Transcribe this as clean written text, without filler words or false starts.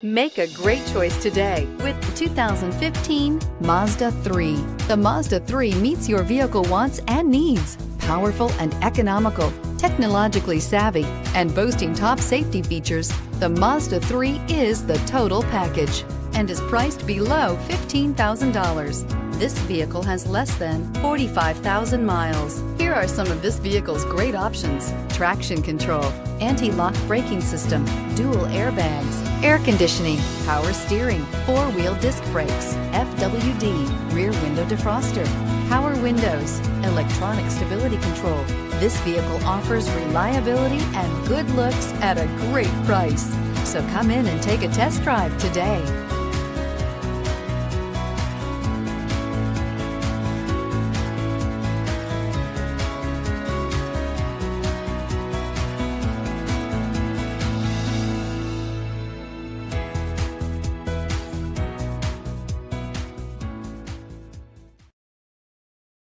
Make a great choice today with the 2015 Mazda 3. The Mazda 3 meets your vehicle wants and needs. Powerful and economical, technologically savvy, and boasting top safety features, the Mazda 3 is the total package and is priced below $15,000. This vehicle has less than 45,000 miles. Here are some of this vehicle's great options: traction control, anti-lock braking system, dual airbags, air conditioning, power steering, four-wheel disc brakes, FWD, rear window defroster, power windows, electronic stability control. This vehicle offers reliability and good looks at a great price. So come in and take a test drive today.